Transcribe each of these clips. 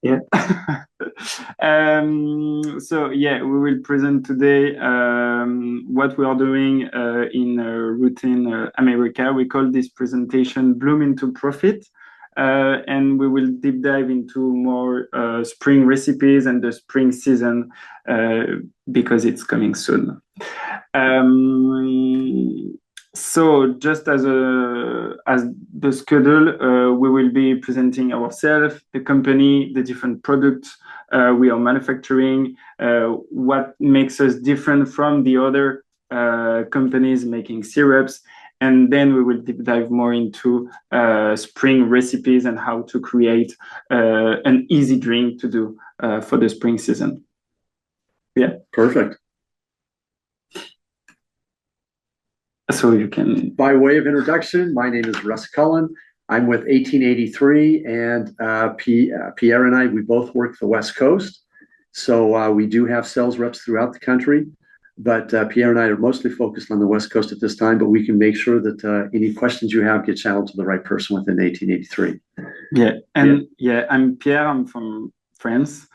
Yeah. So yeah, we will present today what we are doing in Routin, America. We call this presentation Bloom into Profit. And we will deep dive into more spring recipes and the spring season because it's coming soon. So just as the schedule, we will be presenting ourselves, the company, the different products we are manufacturing, what makes us different from the other companies making syrups, and then we will deep dive more into spring recipes and how to create an easy drink to do for the spring season. Yeah. Perfect. So you can. By way of introduction, my name is Russ Cullen. I'm with 1883, and Pierre and I, we both work the West Coast. So we do have sales reps throughout the country, but Pierre and I are mostly focused on the West Coast at this time, but we can make sure that any questions you have get channeled to the right person within 1883. I'm Pierre, I'm from France.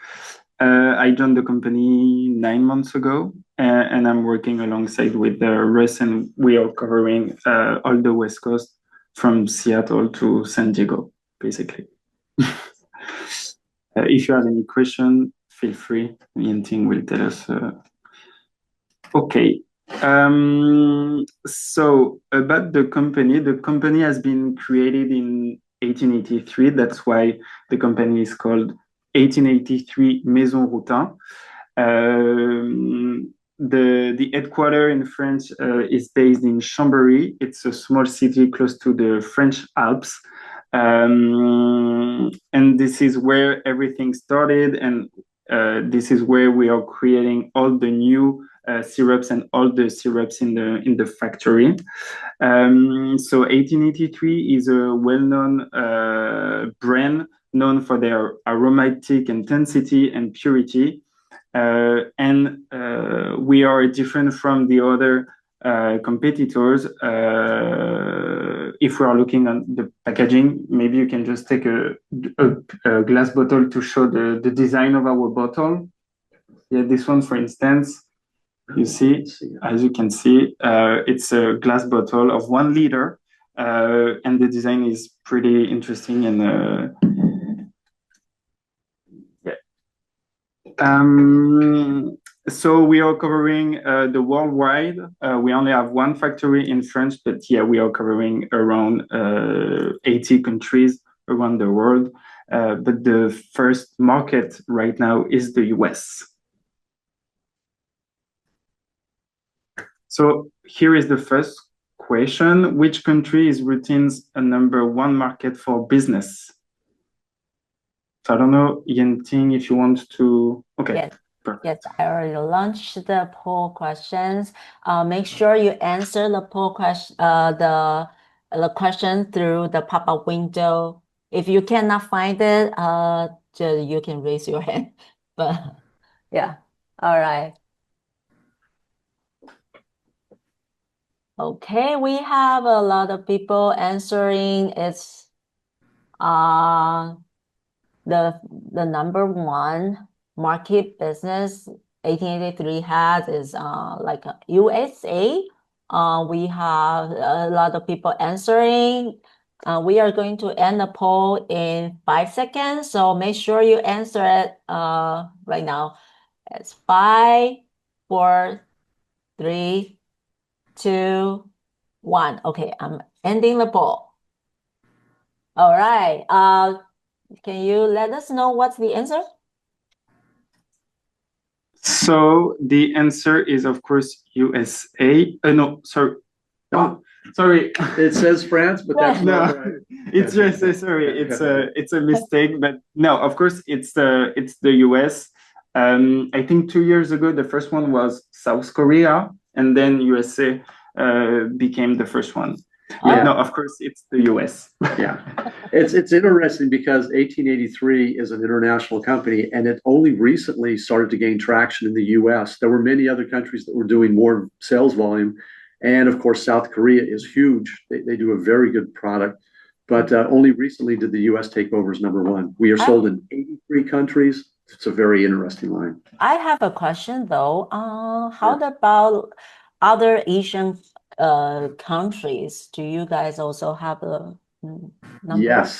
I joined the company 9 months ago, and I'm working alongside with Russ, and we are covering all the West Coast from Seattle to San Diego, basically. If you have any question, feel free. Ting will tell us. Okay. So about the company has been created in 1883. That's why the company is called 1883 Maison Routin. The headquarters in France is based in Chambéry. It's a small city close to the French Alps. And this is where everything started, and this is where we are creating all the new syrups and all the syrups in the factory. So 1883 is a well-known brand known for their aromatic intensity and purity. And we are different from the other competitors. If we are looking at the packaging, maybe you can just take a glass bottle to show the design of our bottle. Yeah, this one, for instance, you see, as you can see, it's a glass bottle of 1 liter, and the design is pretty interesting and so we are covering the worldwide. We only have 1 factory in France, but yeah, we are covering around 80 countries around the world. But the first market right now is the US. So here is the first question. Which country is Routin's #1 market for business? So I don't know, Ting, if you want to. Okay. Yes. Yes, I already launched the poll questions. Make sure you answer the poll question, the question through the pop-up window. If you cannot find it, you can raise your hand. But yeah, all right. Okay, we have a lot of people answering. It's the #1 market business 1883 has is like USA. We have a lot of people answering. We are going to end the poll in 5 seconds, so make sure you answer it right now. It's 5, 4, 3, 2, 1. Okay, I'm ending the poll. All right. Can you let us know what's the answer? So the answer is, of course, USA. No, sorry. Oh, sorry. It says France, but that's not right. It's USA. Sorry, it's a mistake. But no, of course, it's the US. I think 2 years ago, the first one was South Korea, and then USA became the first one. Yeah. No, of course, it's the US. Yeah. It's interesting because 1883 is an international company, and it only recently started to gain traction in the US. There were many other countries that were doing more sales volume. And of course, South Korea is huge. They do a very good product. but only recently did the US take over as number one. We are sold in 83 countries. It's a very interesting line. I have a question though. How about other Asian countries? Do you guys also have a number? Yes,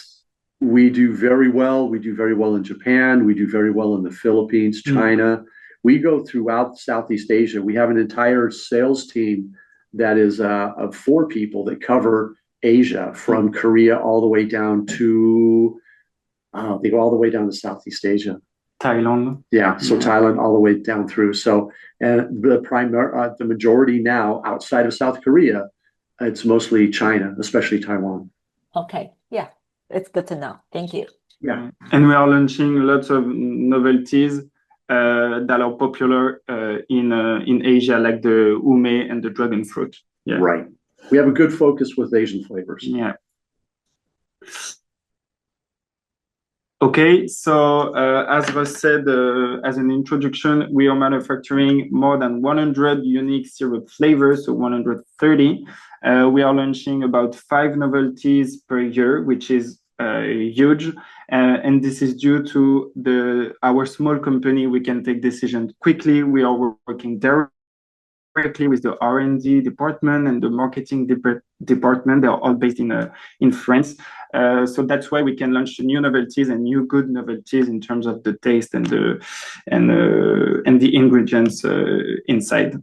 we do very well. We do very well in Japan. We do very well in the Philippines, China. We go throughout Southeast Asia. We have an entire sales team that is of 4 people that cover Asia from Korea all the way down to, they go all the way down to Southeast Asia. Thailand. Yeah, so Thailand all the way down through. So, and the majority now outside of South Korea, it's mostly China, especially Taiwan. Okay, yeah, it's good to know. Thank you. Yeah, and we are launching lots of novelties that are popular in Asia, like the ume and the dragon fruit. Yeah, right. We have a good focus with Asian flavors. Yeah. Okay, so as was said as an introduction, we are manufacturing more than 100 unique syrup flavors, so 130. We are launching about 5 novelties per year, which is huge. And this is due to our small company. We can take decisions quickly. We are working directly with the R&D department and the marketing department. They are all based in France. So that's why we can launch new novelties and new good novelties in terms of the taste and the ingredients inside.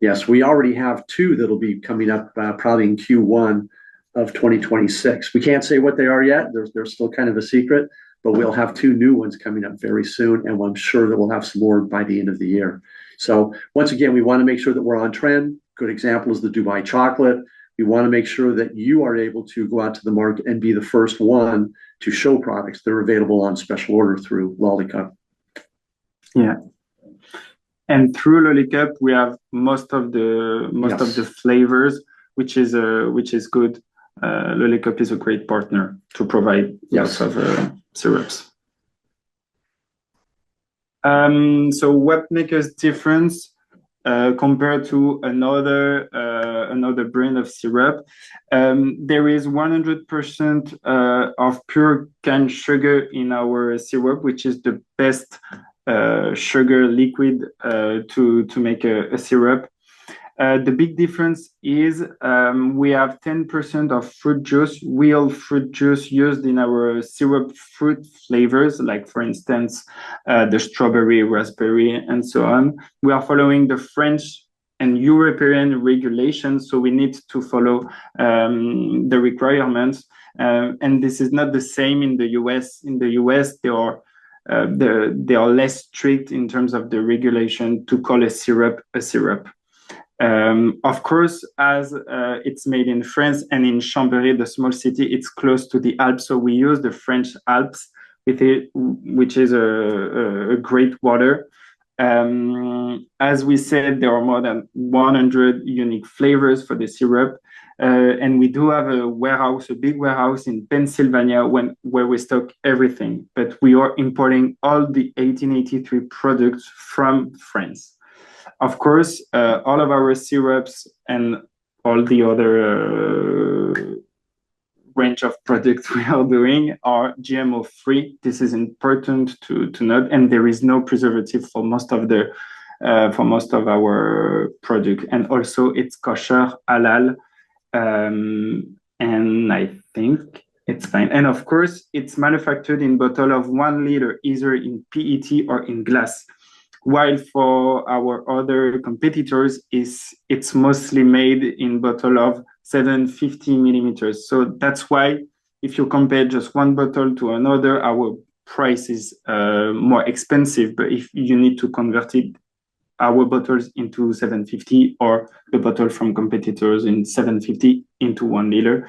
Yes, we already have 2 that'll be coming up probably in Q1 of 2026. We can't say what they are yet. They're still kind of a secret, but we'll have 2 new ones coming up very soon, and I'm sure that we'll have some more by the end of the year. So once again, we want to make sure that we're on trend. Good example is the Dubai chocolate. We want to make sure that you are able to go out to the market and be the first one to show products that are available on special order through Lollicup. Yeah. And through Lollicup, we have most of the flavors, which is good. Lollicup is a great partner to provide lots of syrups. So what makes us different compared to another brand of syrup? There is 100% of pure cane sugar in our syrup, which is the best sugar liquid to make a syrup. The big difference is we have 10% of fruit juice, real fruit juice used in our syrup fruit flavors, like for instance, the strawberry, raspberry, and so on. We are following the French and European regulations, so we need to follow the requirements. And this is not the same in the US. In the US, they are less strict in terms of the regulation to call a syrup a syrup. Of course, as it's made in France and in Chambéry, the small city, it's close to the Alps. So we use the French Alps, which is a great water. As we said, there are more than 100 unique flavors for the syrup. And we do have a big warehouse in Pennsylvania where we stock everything. But we are importing all the 1883 products from France. Of course, all of our syrups and all the other range of products we are doing are GMO free. This is important to note, and there is no preservative for most of our product. And also, it's kosher, halal, and I think it's fine. And of course, it's manufactured in bottle of 1 liter, either in PET or in glass. While for our other competitors, it's mostly made in bottle of 750 millimeters. So that's why if you compare just one bottle to another, our price is more expensive. But if you need to convert our bottles into 750 or the bottle from competitors in 750 into 1 liter.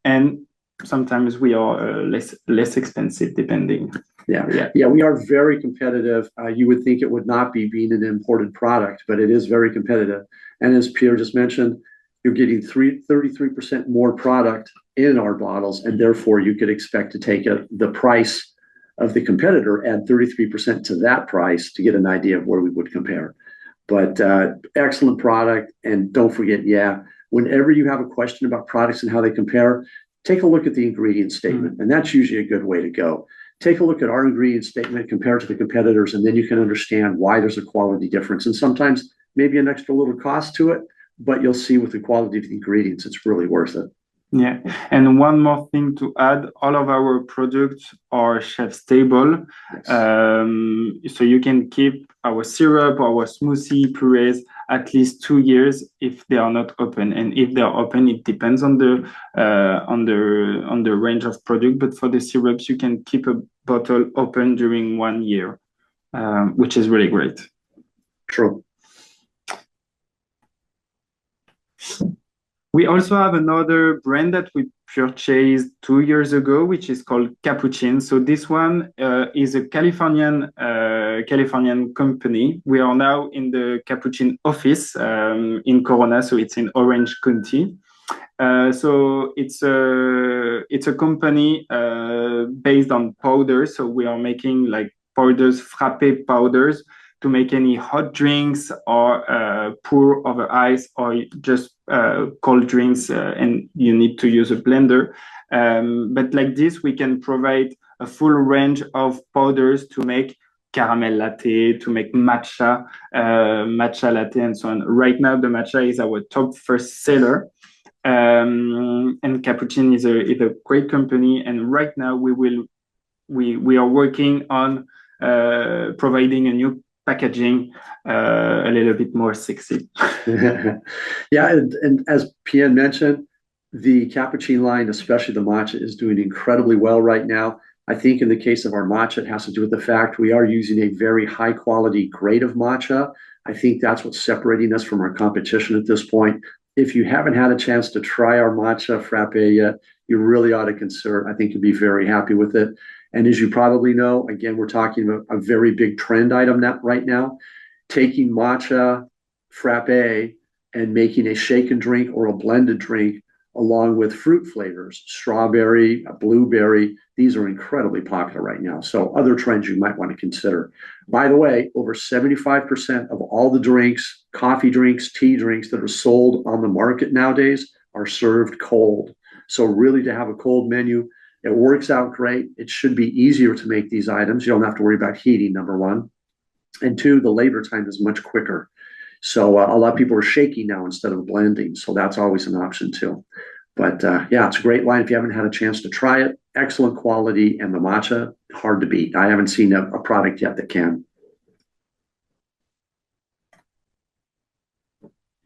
And sometimes we are less expensive depending. Yeah, we are very competitive. You would think it would not be being an imported product, but it is very competitive. And as Pierre just mentioned, you're getting 33% more product in our bottles, and therefore you could expect to take the price of the competitor, add 33% to that price to get an idea of where we would compare. But excellent product, and don't forget, whenever you have a question about products and how they compare, take a look at the ingredient statement, and that's usually a good way to go. Take a look at our ingredient statement compared to the competitors, and then you can understand why there's a quality difference. And sometimes maybe an extra little cost to it, but you'll see with the quality of the ingredients, it's really worth it. Yeah, and one more thing to add, all of our products are shelf stable. Yes. So you can keep our syrup, our smoothie, purees at least 2 years if they are not open. And if they are open, it depends on the range of product. But for the syrups, you can keep a bottle open during 1 year, which is really great. True. We also have another brand that we purchased 2 years ago, which is called Cappuccin. So this one is a Californian company. We are now in the Cappuccin office in Corona, so it's in Orange County. So it's a company based on powders. So we are making like powders, frappe powders, to make any hot drinks or pour over ice or just cold drinks, and you need to use a blender. But like this, we can provide a full range of powders to make caramel latte, to make matcha latte, and so on. Right now, the matcha is our top first seller. And Cappuccin is a great company. And right now, we are working on providing a new packaging a little bit more sexy. Yeah, and as Pian mentioned, the Cappuccin line, especially the matcha, is doing incredibly well right now. I think in the case of our matcha, it has to do with the fact we are using a very high quality grade of matcha. I think that's what's separating us from our competition at this point. If you haven't had a chance to try our matcha frappe yet, you really ought to consider. I think you'll be very happy with it. And as you probably know, again, we're talking about a very big trend item right now, taking matcha frappe and making a shaken drink or a blended drink along with fruit flavors, strawberry, blueberry. These are incredibly popular right now. So other trends you might want to consider. By the way, over 75% of all the drinks, coffee drinks, tea drinks that are sold on the market nowadays are served cold. So really to have a cold menu, it works out great. It should be easier to make these items. You don't have to worry about heating, number one. And two, the labor time is much quicker. So a lot of people are shaking now instead of blending. So that's always an option too. But yeah, it's a great line. If you haven't had a chance to try it, excellent quality. And the matcha, hard to beat. I haven't seen a product yet that can.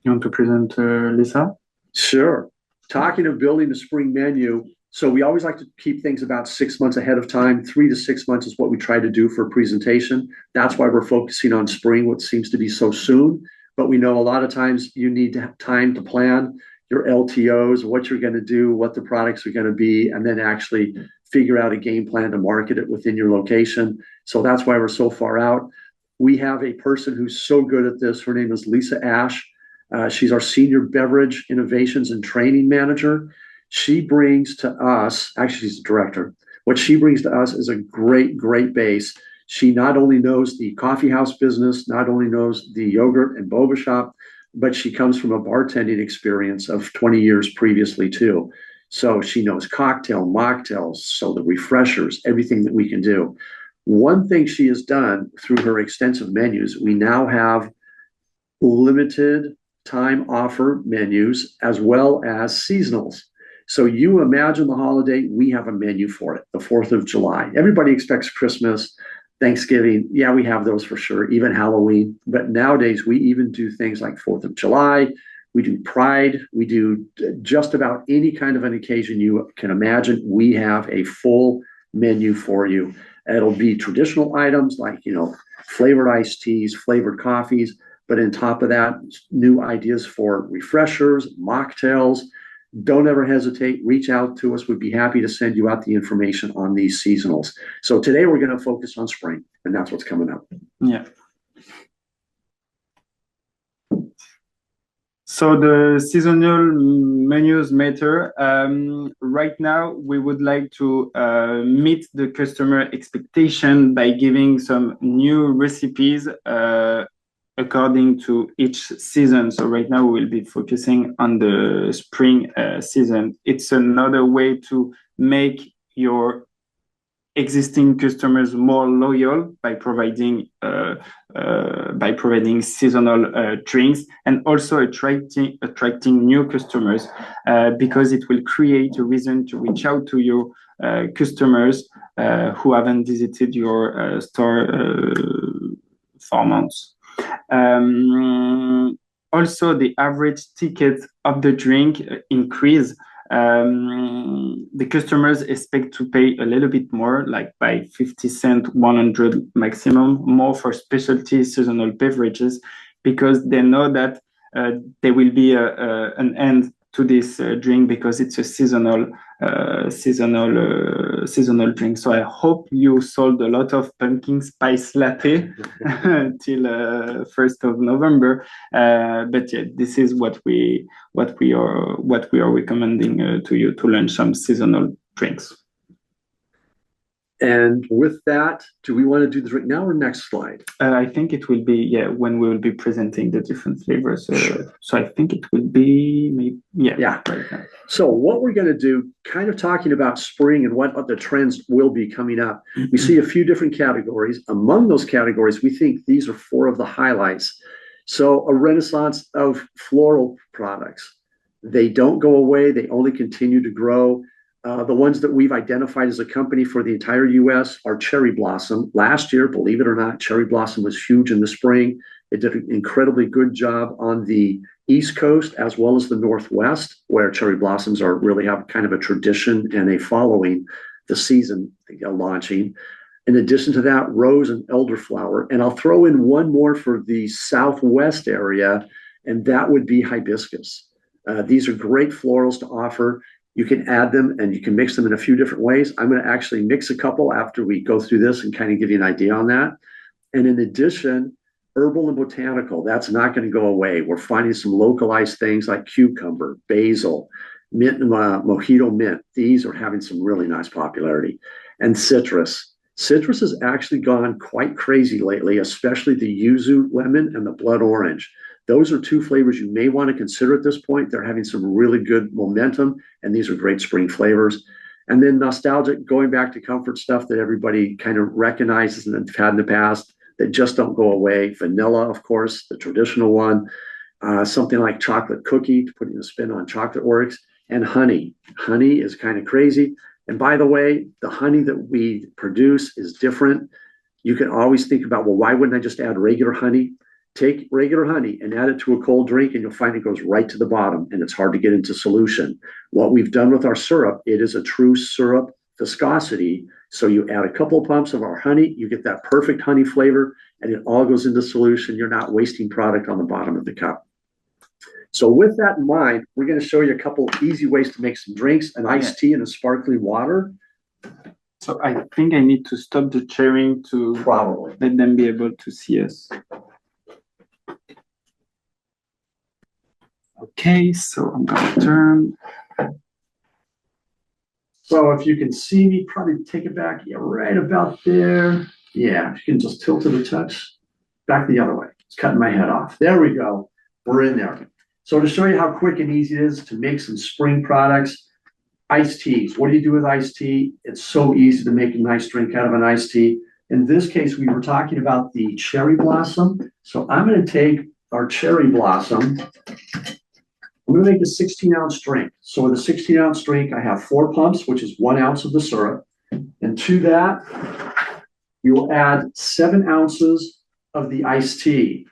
You want to present Lisa? Sure. Talking of building the spring menu, so we always like to keep things about 6 months ahead of time. 3 to 6 months is what we try to do for a presentation. That's why we're focusing on spring, what seems to be so soon. But we know a lot of times you need to have time to plan your LTOs, what you're going to do, what the products are going to be, and then actually figure out a game plan to market it within your location. So that's why we're so far out. We have a person who's so good at this. Her name is Lisa Ash. She's our Senior Beverage Innovations and Training Manager. She brings to us, actually she's the director, what she brings to us is a great, great base. She not only knows the coffee house business, not only knows the yogurt and boba shop, but she comes from a bartending experience of 20 years previously too. So she knows cocktail, mocktails, so the refreshers, everything that we can do. One thing she has done through her extensive menus, we now have limited time offer menus as well as seasonals. So you imagine the holiday, we have a menu for it, the 4th of July. Everybody expects Christmas, Thanksgiving. Yeah, we have those for sure, even Halloween. But nowadays, we even do things like 4th of July. We do Pride. We do just about any kind of an occasion you can imagine. We have a full menu for you. It'll be traditional items like, flavored iced teas, flavored coffees. But on top of that, new ideas for refreshers, mocktails. Don't ever hesitate. Reach out to us. We'd be happy to send you out the information on these seasonals. So today we're going to focus on spring, and that's what's coming up. Yeah. So the seasonal menus matter. Right now, we would like to meet the customer expectation by giving some new recipes according to each season. So right now we will be focusing on the spring season. It's another way to make your existing customers more loyal by providing seasonal drinks, and also attracting new customers, because it will create a reason to reach out to your customers who haven't visited your store for months. Also, the average ticket of the drink increase. The customers expect to pay a little bit more, like by 50 cents, 100 maximum, more for specialty seasonal beverages, because they know that there will be an end to this drink, because it's a seasonal drink. So I hope you sold a lot of pumpkin spice latte till 1st of November. But yeah, this is what we are recommending to you, to launch some seasonal drinks. And with that, do we want to do the drink now or next slide? I think it will be, when we will be presenting the different flavors. Sure. So I think it will be, maybe, right now. So what we're going to do, kind of talking about spring and what the trends will be coming up. Mm-hmm. We see a few different categories. Among those categories, we think these are 4 of the highlights. So a renaissance of floral products. They don't go away. They only continue to grow. The ones that we've identified as a company for the entire U.S. are cherry blossom. Last year, believe it or not, cherry blossom was huge in the spring. It did an incredibly good job on the East Coast as well as the Northwest, where cherry blossoms really have kind of a tradition and a following the season launching. In addition to that, rose and elderflower. And I'll throw in one more for the Southwest area, and that would be hibiscus. These are great florals to offer. You can add them and you can mix them in a few different ways. I'm going to actually mix a couple after we go through this and kind of give you an idea on that. And in addition, herbal and botanical, that's not going to go away. We're finding some localized things like cucumber, basil, mint, mojito mint. These are having some really nice popularity. And citrus. Citrus has actually gone quite crazy lately, especially the yuzu lemon and the blood orange. Those are 2 flavors you may want to consider at this point. They're having some really good momentum, and these are great spring flavors. And then nostalgic, going back to comfort stuff that everybody kind of recognizes and have had in the past that just don't go away. Vanilla, of course, the traditional one. Something like chocolate cookie, putting a spin on chocolate works. And honey. Honey is kind of crazy. And by the way, the honey that we produce is different. You can always think about, well, why wouldn't I just add regular honey? Take regular honey and add it to a cold drink, and you'll find it goes right to the bottom, and it's hard to get into solution. What we've done with our syrup, it is a true syrup viscosity. So you add a couple of pumps of our honey, you get that perfect honey flavor, and it all goes into solution. You're not wasting product on the bottom of the cup. So with that in mind, we're going to show you a couple of easy ways to make some drinks, an iced tea and a sparkling water. So I think I need to stop the sharing to probably let them be able to see us. Okay, so I'm going to turn. So if you can see me, probably take it back, right about there. Yeah, if you can just tilt it a touch, back the other way. It's cutting my head off. There we go. We're in there. So to show you how quick and easy it is to make some spring products, iced teas. What do you do with iced tea? It's so easy to make a nice drink out of an iced tea. In this case, we were talking about the cherry blossom. So I'm going to take our cherry blossom. I'm going to make a 16-ounce drink. So with a 16-ounce drink, I have 4 pumps, which is 1 ounce of the syrup. And to that, we will add 7 ounces of the iced tea.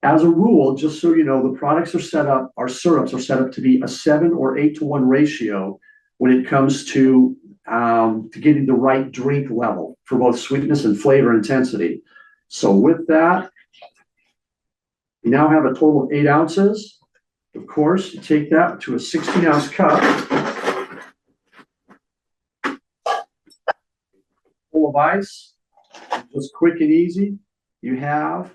As a rule, just so you know, the products are set up, our syrups are set up to be a 7 or 8 to 1 ratio when it comes to getting the right drink level for both sweetness and flavor intensity. So with that, we now have a total of 8 ounces. Of course, you take that to a 16-ounce cup full of ice. Just quick and easy. You have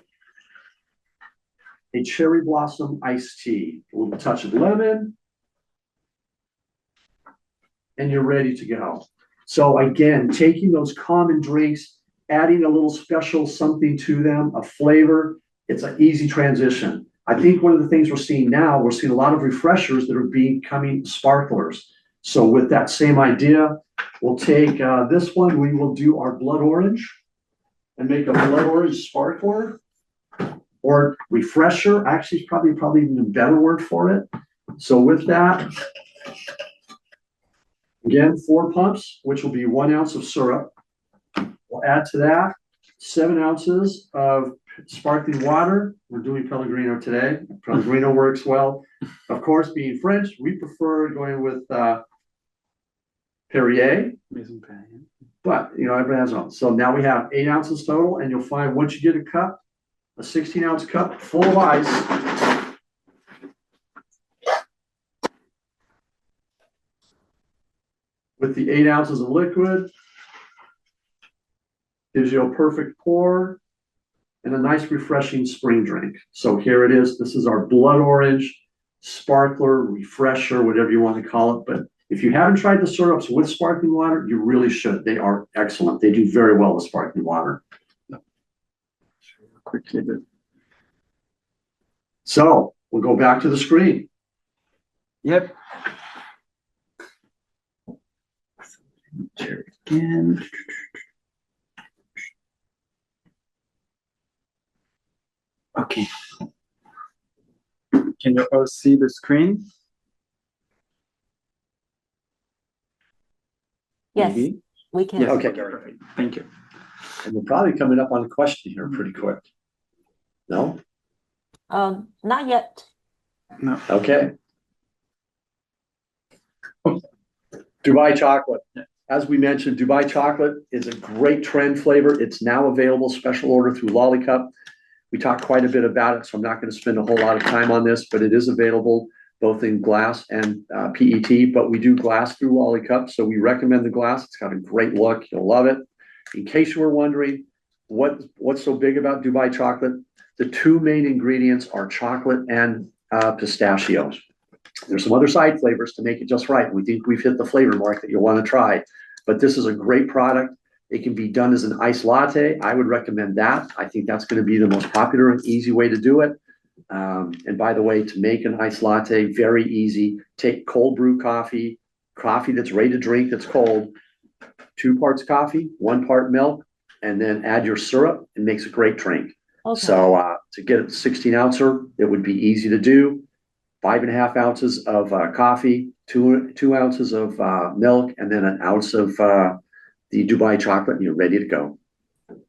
a cherry blossom iced tea, a little touch of lemon, and you're ready to go. So again, taking those common drinks, adding a little special something to them, a flavor, It's an easy transition. I think one of the things we're seeing now, we're seeing a lot of refreshers that are becoming sparklers. So with that same idea, we'll take this one, we will do our blood orange and make a blood orange sparkler or refresher. Actually, it's probably even a better word for it. So with that, again, 4 pumps, which will be 1 ounce of syrup. We'll add to that 7 ounces of sparkling water. We're doing Pellegrino today. Pellegrino works well. Of course, being French, we prefer going with Perrier. Maison Perrier. But, everybody has one. So now we have 8 ounces total, and you'll find once you get a cup, a 16-ounce cup full of ice. With the 8 ounces of liquid, gives you a perfect pour and a nice refreshing spring drink. So here it is. This is our blood orange sparkler, refresher, whatever you want to call it. But if you haven't tried the syrups with sparkling water, you really should. They are excellent. They do very well with sparkling water. Quickly, but so we'll go back to the screen. yep. Share it again. Okay. Can you all see the screen? Yes, Maybe? we can. Yes. Okay. Perfect. Thank you. And we're probably coming up on a question here pretty quick. No? Not yet. No. Okay. Dubai chocolate. As we mentioned, Dubai chocolate is a great trend flavor. It's now available, special order through Lollicup. We talked quite a bit about it, so I'm not going to spend a whole lot of time on this, but it is available both in glass and PET, but we do glass through Lollicup, so we recommend the glass. It's got a great look. You'll love it. In case you were wondering what's so big about Dubai chocolate, the 2 main ingredients are chocolate and pistachios. There's some other side flavors to make it just right. We think we've hit the flavor mark that you'll want to try, but this is a great product. It can be done as an iced latte. I would recommend that. I think that's going to be the most popular and easy way to do it. And by the way, to make an iced latte, very easy. Take cold brew coffee that's ready to drink, that's cold, 2 parts coffee, 1 part milk, and then add your syrup. It makes a great drink. Okay. So to get a 16 ouncer, it would be easy to do. 5.5 ounces of coffee, 2 ounces of milk, and then 1 ounce of the Dubai chocolate, and you're ready to go.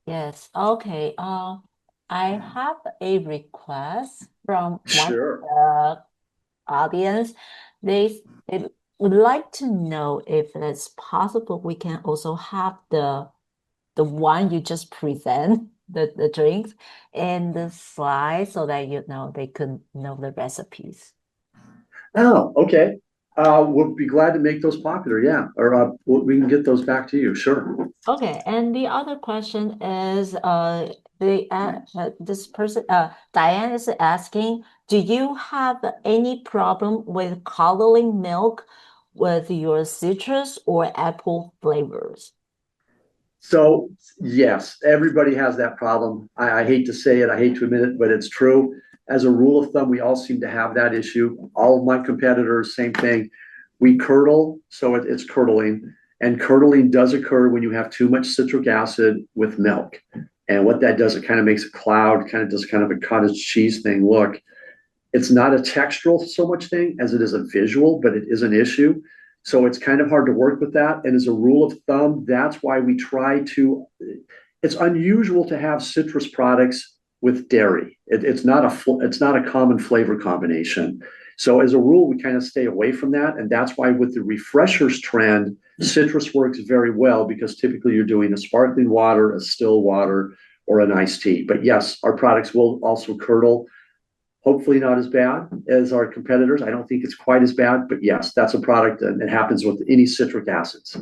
Yes. Okay. I have a request from one Sure. of the audience. They would like to know if it's possible we can also have the one you just present, the drinks, and the slide so that they could know the recipes. Oh, okay. We'll be glad to make those popular, yeah. Or we can get those back to you, sure. Okay, and the other question is, this person, Diane is asking, do you have any problem with coloring milk with your citrus or apple flavors? So yes, everybody has that problem. I hate to say it, I hate to admit it, but it's true. As a rule of thumb, we all seem to have that issue. All of my competitors, same thing. We curdle, so it's curdling. And curdling does occur when you have too much citric acid with milk. And what that does, it kind of makes a cloud, kind of does kind of a cottage cheese thing look. It's not a textural so much thing as it is a visual, but it is an issue. So it's kind of hard to work with that. And as a rule of thumb, that's why we try to, it's unusual to have citrus products with dairy. It's not a common flavor combination. So as a rule, we kind of stay away from that. And that's why with the refreshers trend, citrus works very well because typically you're doing a sparkling water, a still water, or an iced tea. But yes, our products will also curdle. Hopefully not as bad as our competitors. I don't think it's quite as bad, but yes, that's a product and it happens with any citric acids.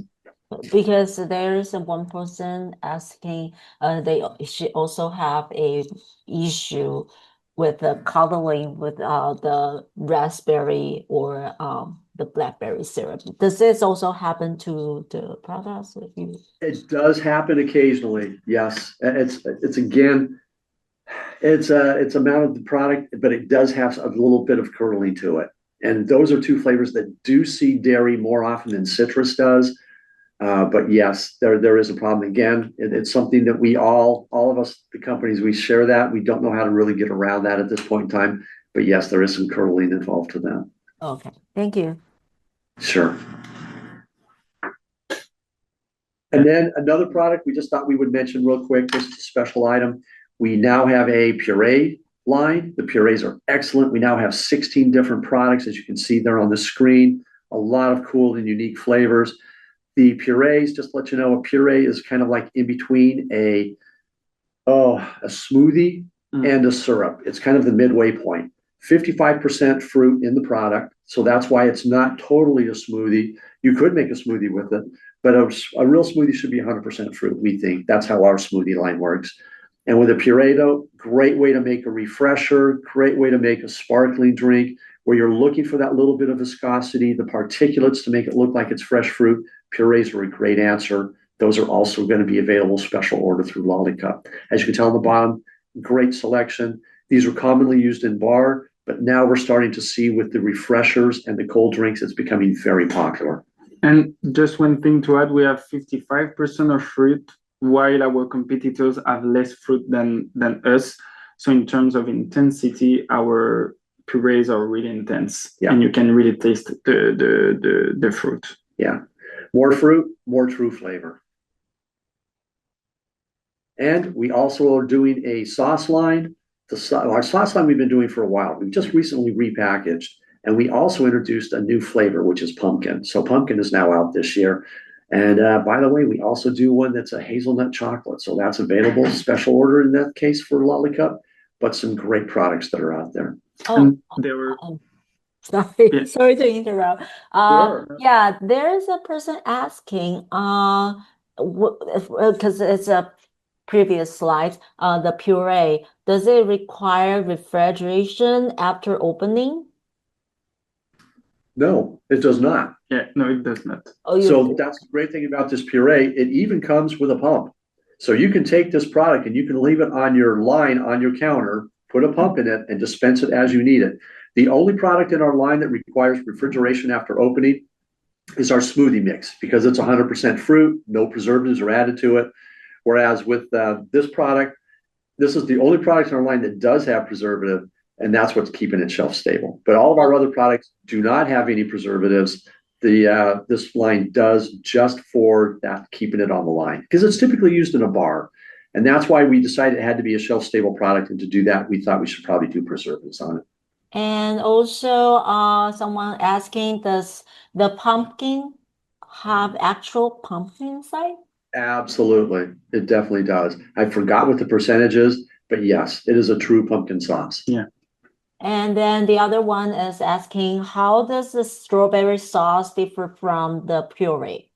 Because there's one person asking, she also have a issue with the coloring with the raspberry or the blackberry syrup. Does this also happen to the products? It does happen occasionally, yes. It's again, It's a mounted product, but it does have a little bit of curdling to it. And those are two flavors that do see dairy more often than citrus does. But yes, there is a problem. Again, it's something that we all of us, the companies, we share that. We don't know how to really get around that at this point in time. But yes, there is some curdling involved to that. Okay, thank you. Sure. And then another product we just thought we would mention real quick, just a special item. We now have a puree line. The purees are excellent. We now have 16 different products, as you can see there on the screen. A lot of cool and unique flavors. The purees, just to let you know, a puree is kind of like in between a smoothie and a syrup. It's kind of the midway point. 55% fruit in the product, so that's why it's not totally a smoothie. You could make a smoothie with it, but a real smoothie should be 100% fruit, we think. That's how our smoothie line works. And with a puree, though, great way to make a refresher, great way to make a sparkling drink where you're looking for that little bit of viscosity, the particulates to make it look like it's fresh fruit. Purees are a great answer. Those are also going to be available special order through Lollicup. As you can tell on the bottom, great selection. These are commonly used in bar, but now we're starting to see with the refreshers and the cold drinks, it's becoming very popular. And just one thing to add, we have 55% of fruit, while our competitors have less fruit than us. So in terms of intensity, our purees are really intense, and you can really taste the fruit. Yeah, more fruit, more true flavor. And we also are doing a sauce line. Our sauce line we've been doing for a while. We've just recently repackaged, and we also introduced a new flavor, which is pumpkin. So pumpkin is now out this year. And by the way, we also do one that's a hazelnut chocolate. So that's available, special order in that case for Lollicup, but some great products that are out there. Oh, there were... sorry, sorry to interrupt. Sure. Yeah, there is a person asking, because it's a previous slide, the puree, does it require refrigeration after opening? No, it does not. Yeah, no, it does not. So that's the great thing about this puree. It even comes with a pump. So you can take this product and you can leave it on your line on your counter, put a pump in it, and dispense it as you need it. The only product in our line that requires refrigeration after opening is our smoothie mix, because it's 100% fruit, no preservatives are added to it. Whereas with this product, this is the only product in our line that does have preservative, and that's what's keeping it shelf stable. But all of our other products do not have any preservatives. This line does, just for that, keeping it on the line, because it's typically used in a bar. And that's why we decided it had to be a shelf stable product. And to do that, we thought we should probably do preservatives on it. And also, someone asking, does the pumpkin have actual pumpkin inside? Absolutely. It definitely does. I forgot what the percentage is, but yes, it is a true pumpkin sauce. Yeah. And then the other one is asking, how does the strawberry sauce differ from the puree?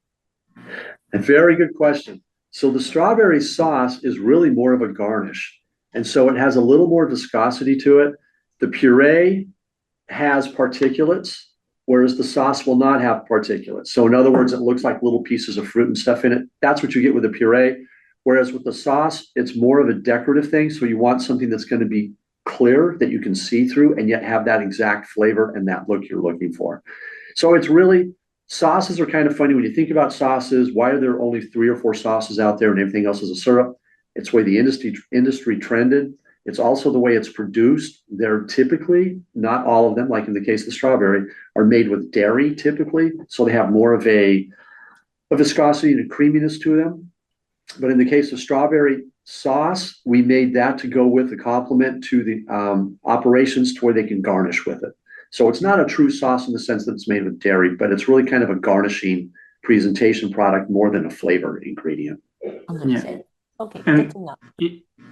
A very good question. So the strawberry sauce is really more of a garnish. And so it has a little more viscosity to it. The puree has particulates, whereas the sauce will not have particulates. So in other words, it looks like little pieces of fruit and stuff in it. That's what you get with the puree. Whereas with the sauce, it's more of a decorative thing. So you want something that's going to be clear, that you can see through, and yet have that exact flavor and that look you're looking for. So it's really, sauces are kind of funny. When you think about sauces, why are there only 3 or 4 sauces out there and everything else is a syrup? It's the way the industry trended. It's also the way it's produced. They're typically, not all of them, like in the case of the strawberry, are made with dairy typically. So they have more of a viscosity and a creaminess to them. But in the case of strawberry sauce, we made that to go with the complement to the operations to where they can garnish with it. So it's not a true sauce in the sense that it's made with dairy, but it's really kind of a garnishing presentation product more than a flavor ingredient. Yeah. Okay, and good to know.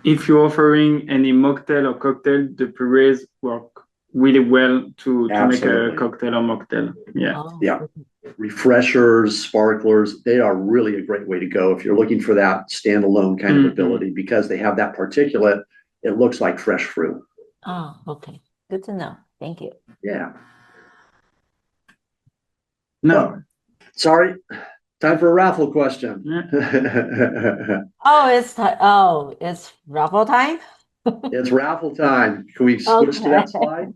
If you're offering any mocktail or cocktail, the purees work really well to make a cocktail or mocktail. Yeah. Oh. Yeah. Refreshers, sparklers, they are really a great way to go if you're looking for that standalone kind of ability, because they have that particulate. It looks like fresh fruit. Oh, okay. Good to know. Thank you. Yeah. No. Sorry. Time for a raffle question. It's raffle time? It's raffle time. Can we switch to that slide?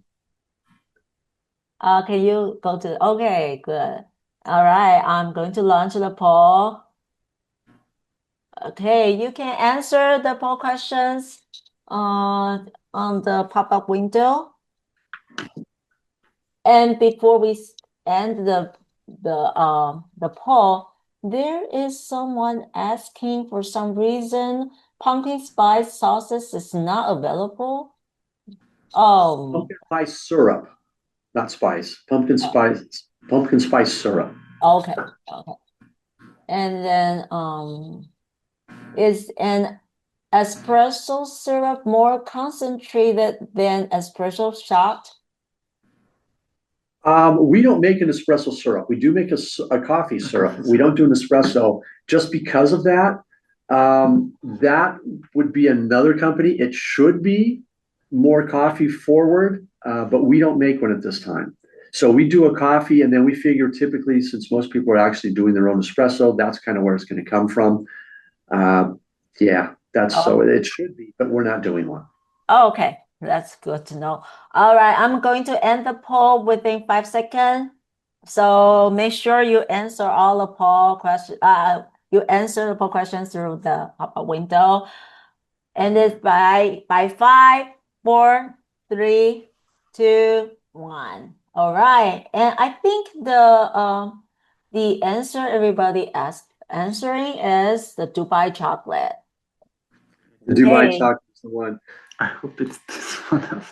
Can you go to, okay, good. All right, I'm going to launch the poll. Okay, you can answer the poll questions on the pop-up window. And before we end the poll, there is someone asking for some reason pumpkin spice sauces is not available. Pumpkin spice syrup, not spice. Pumpkin spice syrup. Okay. And then is an espresso syrup more concentrated than espresso shot? We don't make an espresso syrup. We do make a coffee syrup. We don't do an espresso just because of that. That would be another company. It should be more coffee forward, but we don't make one at this time. So we do a coffee, and then we figure typically, since most people are actually doing their own espresso, that's kind of where it's going to come from. Yeah, so it should be, but we're not doing one. Oh, okay. That's good to know. All right, I'm going to end the poll within 5 seconds. So make sure you answer all the poll questions. You answer the poll questions through the pop-up window. And it's by 5, 4, 3, 2, 1. All right. And I think the answer everybody answering is the Dubai chocolate. The Dubai chocolate is the one. I hope it's this one.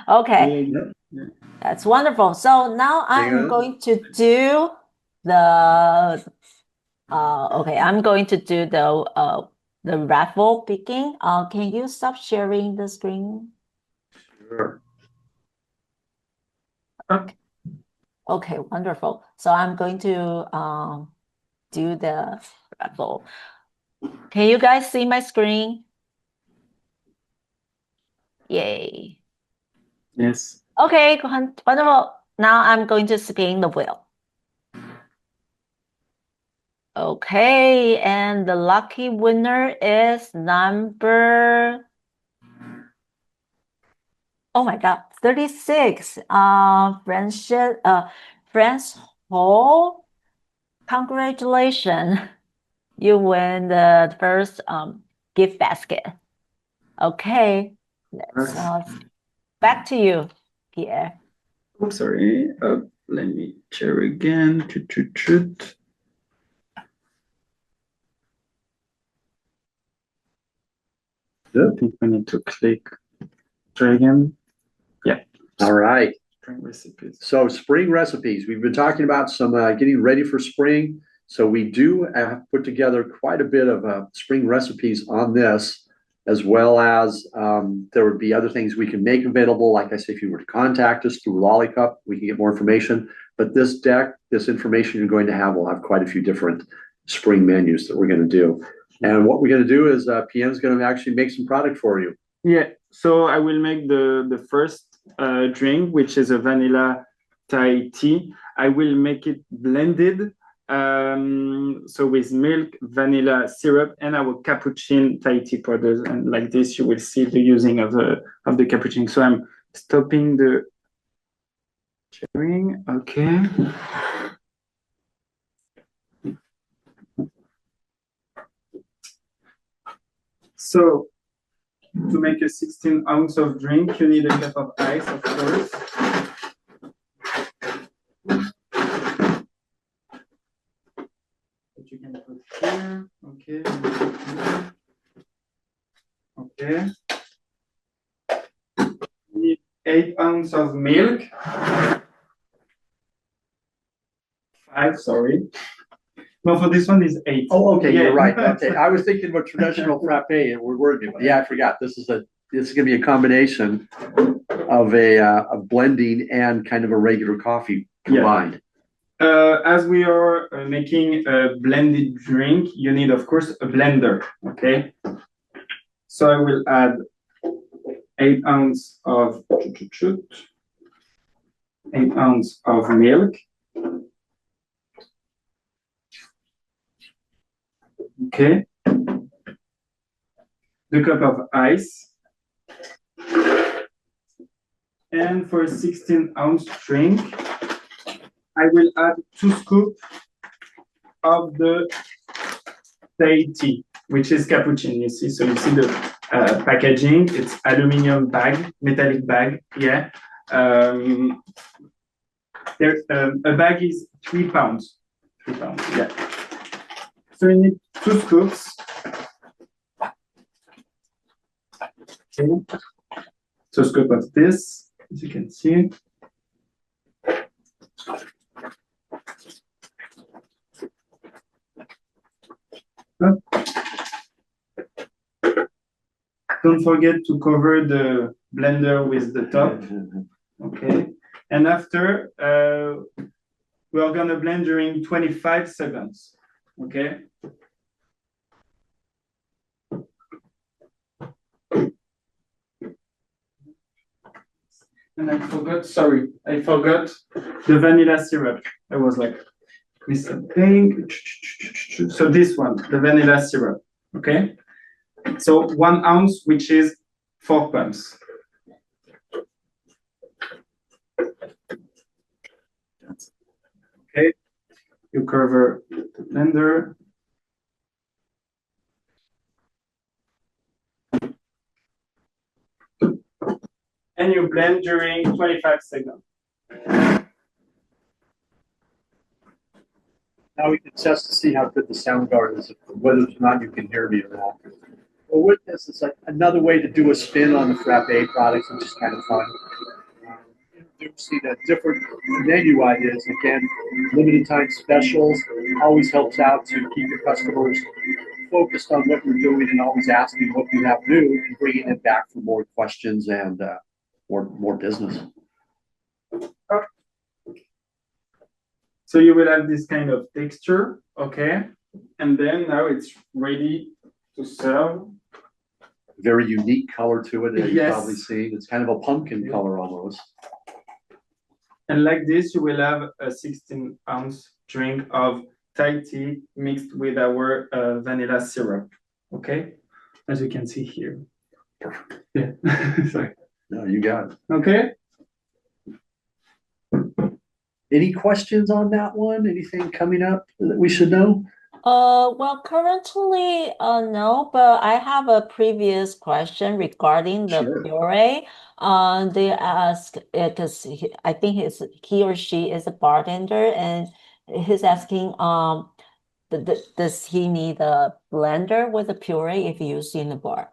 Okay. Yeah. That's wonderful. So now I'm going to do the I'm going to do the raffle picking. Can you stop sharing the screen? Sure. Okay, wonderful. So I'm going to do the raffle. Can you guys see my screen? Yay. Yes. Okay, wonderful. Now I'm going to spin the wheel. Okay, and the lucky winner is number, oh my God, 36. French Hall. Congratulations. You win the first gift basket. Okay, let's back to you, Pierre. I'm sorry. Let me share again. I think we need to click try again. Yeah. All right. Spring recipes. So spring recipes. We've been talking about some getting ready for spring. So we do put together quite a bit of spring recipes on this, as well as there would be other things we can make available. Like I said, if you were to contact us through Lollicup, we can get more information. But this deck, this information you're going to have, will have quite a few different spring menus that we're going to do. And what we're going to do is PM is going to actually make some product for you. Yeah, so I will make the first drink, which is a vanilla Thai tea. I will make it blended, so with milk, vanilla syrup, and our cappuccino Thai tea powders. And like this, you will see the using of the cappuccino. So I'm stopping the sharing. Okay. So to make a 16 ounce of drink, you need a cup of ice, of course. That you can put here. Okay. Okay. You need 8 ounces of milk. 5, sorry. No, for this one is 8. Oh, okay, yeah. You're right. Okay, I was thinking of a traditional frappe, and we're working. Yeah, I forgot. This is going to be a combination of a blending and kind of a regular coffee combined. Yeah. As we are making a blended drink, you need, of course, a blender. Okay. So I will add 8 ounces of 8 ounces of milk. Okay. The cup of ice. And for a 16-ounce drink, I will add 2 scoops of the Thai tea, which is cappuccino, you see. So you see the packaging, it's aluminum bag, metallic bag, yeah. A bag is 3 pounds. 3 pounds, yeah. So you need 2 scoops. Okay. So scoop of this, as you can see. Don't forget to cover the blender with the top. Okay. And after, we're gonna blend during 25 seconds. Okay. And I forgot the vanilla syrup. I was like, miss something. So this one, the vanilla syrup. Okay. So 1 ounce, which is 4 pumps. Okay. You cover the blender. And you blend during 25 seconds. Now we can test to see how good the sound guard is, whether or not you can hear me or not. Well, with this, it's like another way to do a spin on the frappe products, which is kind of fun. Introducing different menu ideas. Again, limited time specials always helps out to keep your customers focused on what you're doing and always asking what you have new and bringing it back for more questions and more business. So you will have this kind of texture, okay? And then now it's ready to serve. Very unique color to it, as you've Yes. probably seen. It's kind of a pumpkin color almost. And like this, you will have a 16-ounce drink of Thai tea mixed with our vanilla syrup, okay? As you can see here. Perfect. Yeah, sorry. No, you got it. Okay. Any questions on that one? Anything coming up that we should know? Well, currently, no, but I have a previous question regarding the Sure. puree. They ask because I think he or she is a bartender, and he's asking, does he need a blender with a puree if used in the bar?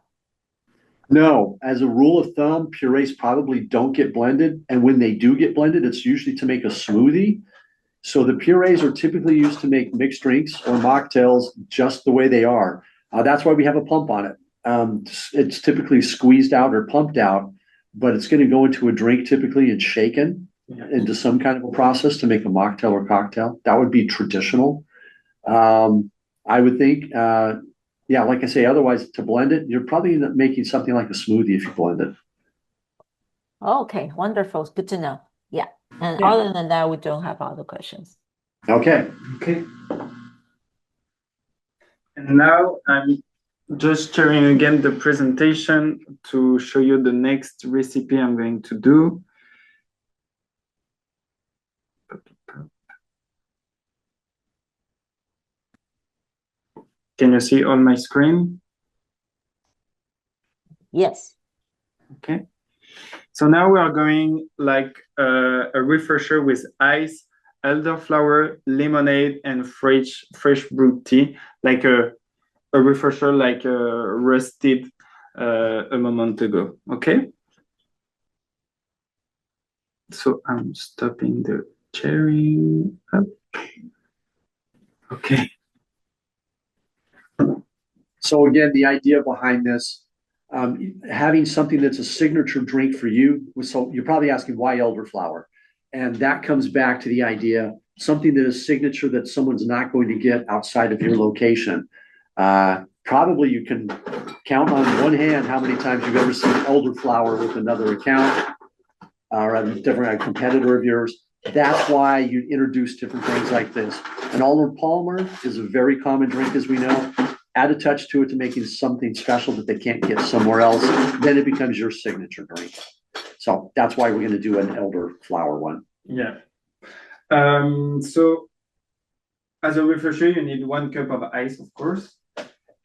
No, as a rule of thumb, purees probably don't get blended. And when they do get blended, it's usually to make a smoothie. So the purees are typically used to make mixed drinks or mocktails just the way they are. That's why we have a pump on it. It's typically squeezed out or pumped out, but it's going to go into a drink typically and shaken into some kind of a process to make a mocktail or cocktail. That would be traditional. I would think, yeah, like I say, otherwise to blend it, you're probably making something like a smoothie if you blend it. Okay, wonderful. Good to know. Yeah. And other than that, we don't have other questions. Okay. Okay. And now I'm just sharing again the presentation to show you the next recipe I'm going to do. Can you see on my screen? Yes. Okay. So now we are going like a refresher with ice, elderflower, lemonade, and fresh brewed tea, like a refresher, like roasted a moment ago. Okay. So I'm stopping the sharing up. Okay. So again, the idea behind this, having something that's a signature drink for you. So you're probably asking why elderflower, and that comes back to the idea something that is signature that someone's not going to get outside of your location. Probably you can count on one hand how many times you've ever seen elderflower with another account or a different competitor of yours. That's why you introduce different things like this. An Arnold Palmer is a very common drink, as we know. Add a touch to it to making something special that they can't get somewhere else. Then it becomes your signature drink. So that's why we're going to do an elderflower one. Yeah. So as a refresher, you need 1 cup of ice, of course.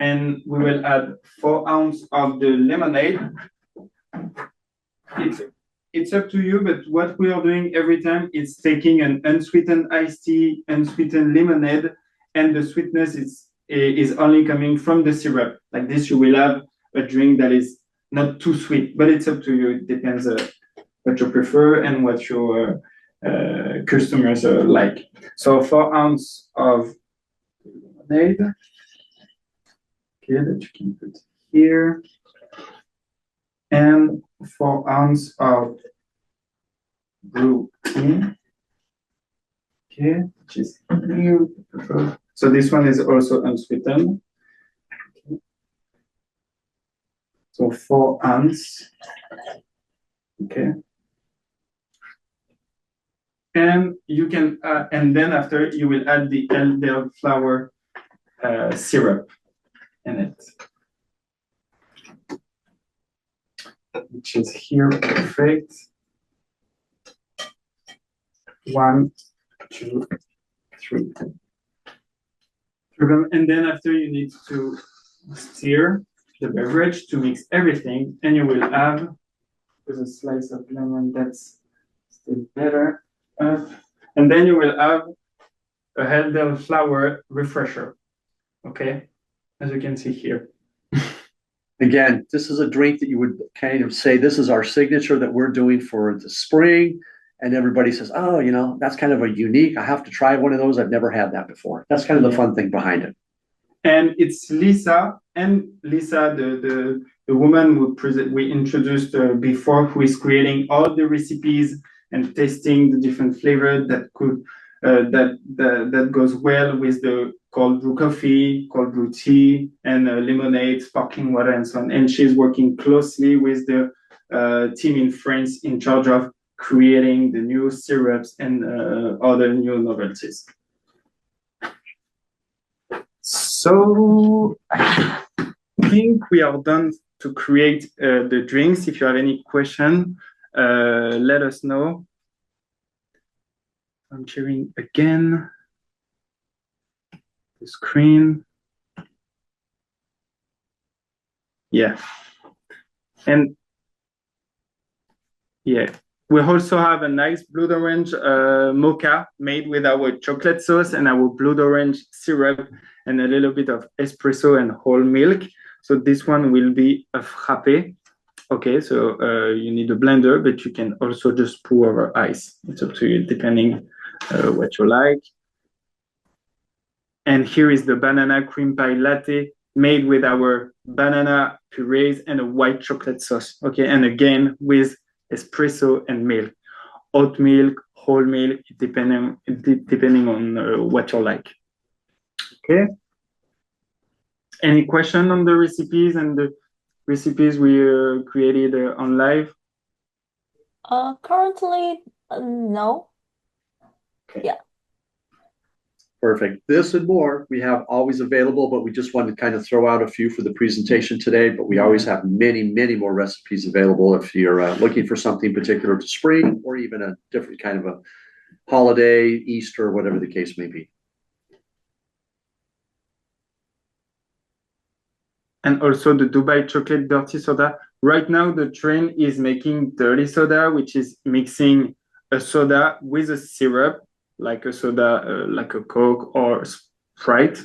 And we will add 4 ounces of the lemonade. It's up to you, but what we are doing every time is taking an unsweetened iced tea, unsweetened lemonade, and the sweetness is only coming from the syrup. Like this, you will have a drink that is not too sweet, but it's up to you. It depends what you prefer and what your customers like. So 4 ounces of lemonade. Okay, that you can put here. And 4 ounces of Routin. Okay, which is here. So this one is also unsweetened. Okay. So 4 ounces. Okay. And you can, and then after you will add the elderflower syrup in it, which is here. Perfect. 1, 2, 3. And then after you need to stir the beverage to mix everything, and you will have with a slice of lemon. That's still better. And then you will have a elderflower refresher. Okay, as you can see here. Again, this is a drink that you would kind of say, this is our signature that we're doing for the spring. And everybody says, oh, you know, that's kind of a unique. I have to try one of those. I've never had that before. That's kind of the fun thing behind it. And it's Lisa, the woman we introduced before, who is creating all the recipes and testing the different flavors that could that goes well with the cold brew coffee, cold brew tea, and lemonade, sparkling water, and so on. And she's working closely with the team in France in charge of creating the new syrups and other new novelties. So I think we are done to create the drinks. If you have any question, let us know. I'm sharing again the screen. Yeah. And yeah, we also have a nice blood orange mocha made with our chocolate sauce and our blood orange syrup and a little bit of espresso and whole milk. So this one will be a frappe. Okay, so you need a blender, but you can also just pour over ice. It's up to you, depending what you like. And here is the banana cream pie latte made with our banana purees and a white chocolate sauce. Okay, and again with espresso and milk, oat milk, whole milk, depending on what you like. Okay. Any question on the recipes and the recipes we created on live? Currently, no. Okay. Yeah. Perfect. This and more we have always available, but we just wanted to kind of throw out a few for the presentation today. But we always have many, many more recipes available if you're looking for something particular to spring or even a different kind of a holiday, Easter, whatever the case may be. And also the Dubai chocolate dirty soda. Right now, the trend is making dirty soda, which is mixing a soda with a syrup, like a soda, like a Coke or Sprite.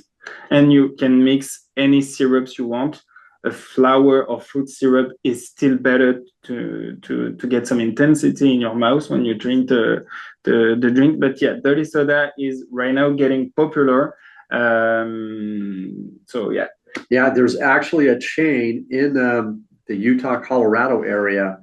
And you can mix any syrups you want. A flower or fruit syrup is still better to get some intensity in your mouth when you drink the drink. But yeah, dirty soda is right now getting popular. So yeah. Yeah, there's actually a chain in the Utah, Colorado area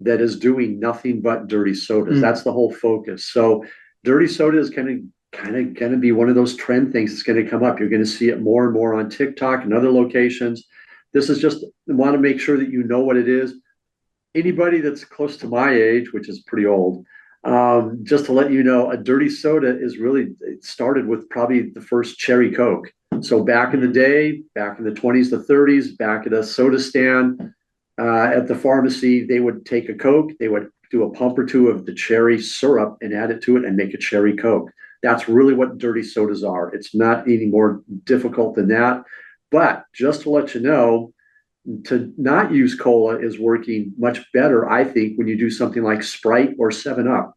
that is doing nothing but dirty sodas. That's the whole focus. So dirty soda is kind of going to be one of those trend things that's going to come up. You're going to see it more and more on TikTok and other locations. This is just want to make sure that you know what it is. Anybody that's close to my age, which is pretty old, just to let you know, a dirty soda is really, it started with probably the first cherry Coke. So back in the day, back in the 20s, the 30s, back at a soda stand, at the pharmacy, they would take a Coke, they would do a pump or two of the cherry syrup and add it to it and make a cherry Coke. That's really what dirty sodas are. It's not any more difficult than that. But just to let you know, to not use cola is working much better, I think, when you do something like Sprite or 7-Up.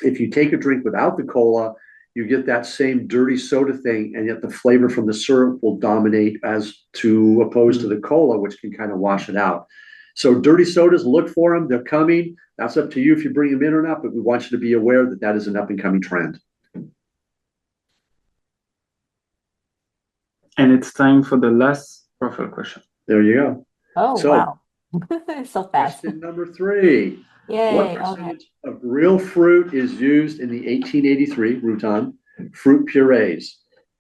If you take a drink without the cola, you get that same dirty soda thing, and yet the flavor from the syrup will dominate as to opposed to the cola, which can kind of wash it out. So dirty sodas, look for them. They're coming. That's up to you if you bring them in or not, but we want you to be aware that that is an up-and-coming trend. And it's time for the last profile question. There you go. Oh, So, wow. So fast. Question number 3. Yay. What percentage of real fruit is used in the 1883 Routin fruit purees?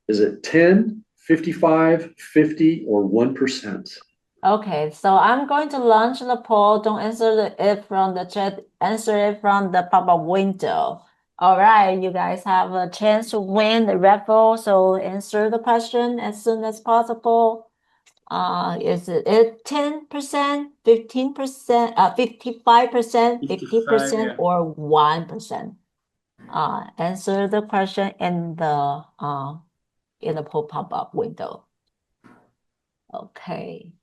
Is it 10, 55, 50, or 1%? Okay, so I'm going to launch the poll. Don't answer it from the chat. Answer it from the pop-up window. All right, you guys have a chance to win the raffle. So answer the question as soon as possible. Is it 10%, 15%, 55%, 50%, yeah. or 1%? Answer the question in the poll pop-up window. Okay.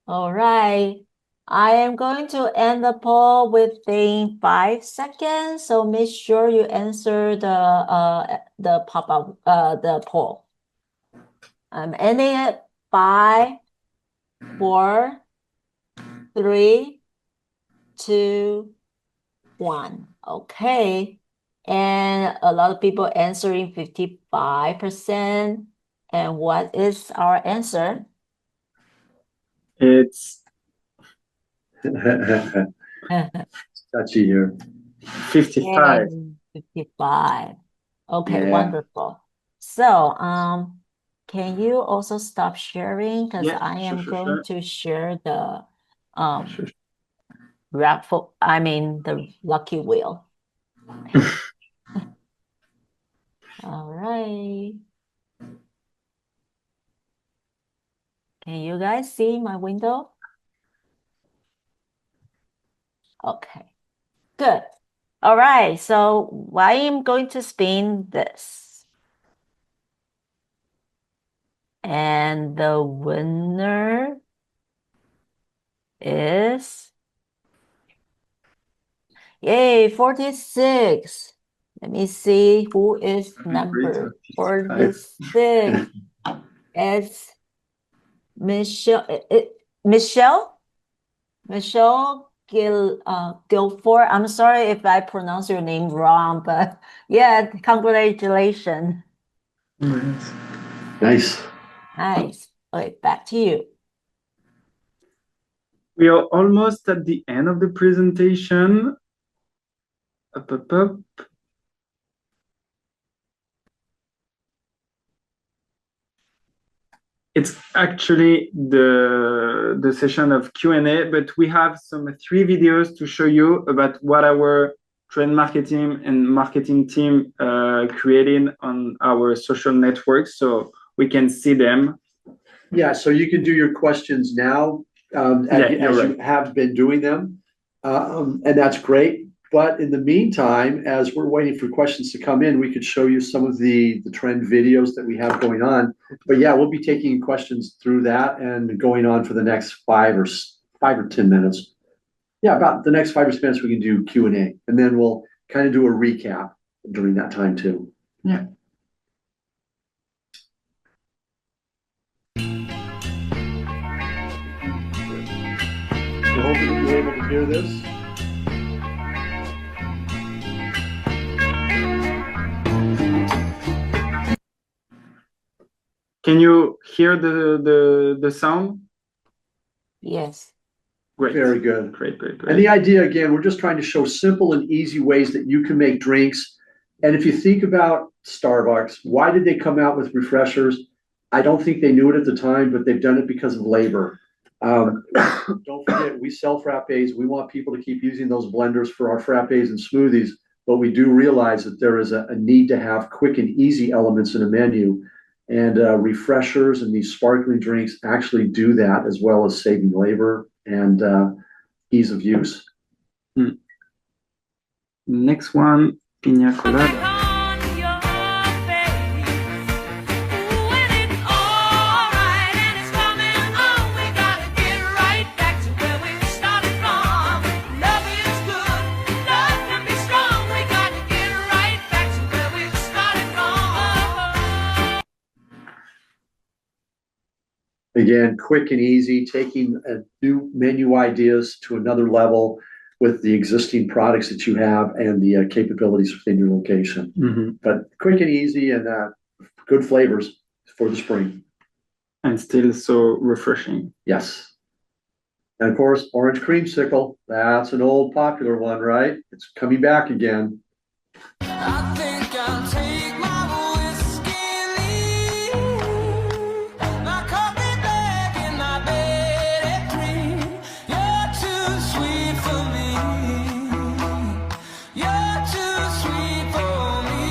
All right. I am going to end the poll within 5 seconds, so make sure you answer the pop-up the poll. I'm ending it. 5, 4, 3, 2, 1. Okay. And a lot of people answering 55%. And what is our answer? It's Touchy here. 55. 55. Okay, Yeah. wonderful. So, can you also stop sharing? Because Yeah, I am sure. going to share the Sure. raffle, the lucky wheel. All right. Can you guys see my window? Okay, good. All right, so I am going to spin this. And the winner is, yay, 46. Let me see who is number 46. It's Michelle. Michelle Guilford. I'm sorry if I pronounce your name wrong, but yeah, congratulations. Nice. Nice. Okay, back to you. We are almost at the end of the presentation. Up. It's actually the session of Q&A, but we have some 3 videos to show you about what our trend marketing and marketing team creating on our social networks, so we can see them. Yeah, so you can do your questions now as you have been doing them, and that's great. But in the meantime, as we're waiting for questions to come in, we could show you some of the trend videos that we have going on. But yeah, we'll be taking questions through that and going on for the next 5 or 10 minutes. Yeah, about the next 5 or 10 minutes, we can do Q&A, and then we'll kind of do a recap during that time too. Yeah. We're hoping that you're able to hear this. Can you hear the sound? Yes. Great. Very good. Great. And the idea, again, we're just trying to show simple and easy ways that you can make drinks. And if you think about Starbucks, why did they come out with refreshers? I don't think they knew it at the time, but they've done it because of labor. Don't forget, we sell frappes. We want people to keep using those blenders for our frappes and smoothies, but we do realize that there is a need to have quick and easy elements in a menu. And refreshers and these sparkling drinks actually do that, as well as saving labor and ease of use. Next one, piña colada. Again, quick and easy, taking new menu ideas to another level with the existing products that you have and the capabilities within your location. But quick and easy and good flavors for the spring. And still so refreshing. Yes. And of course, orange creamsicle. That's an old popular one, right? It's coming back again. I think I'll take my whiskey leave, my coffee black and my bed at 3. You're too sweet for me. You're too sweet for me.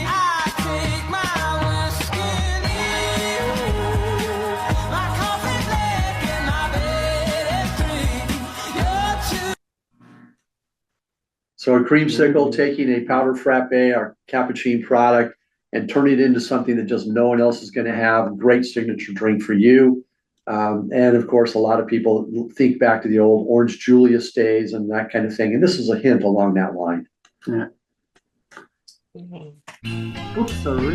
I take my whiskey leave, my coffee black and my bed at 3. You're too. So a creamsicle, taking a powder frappe or cappuccino product and turning it into something that just no one else is going to have. Great signature drink for you. And of course, a lot of people think back to the old Orange Julius days and that kind of thing. And this is a hint along that line. Yeah. Oops, sorry.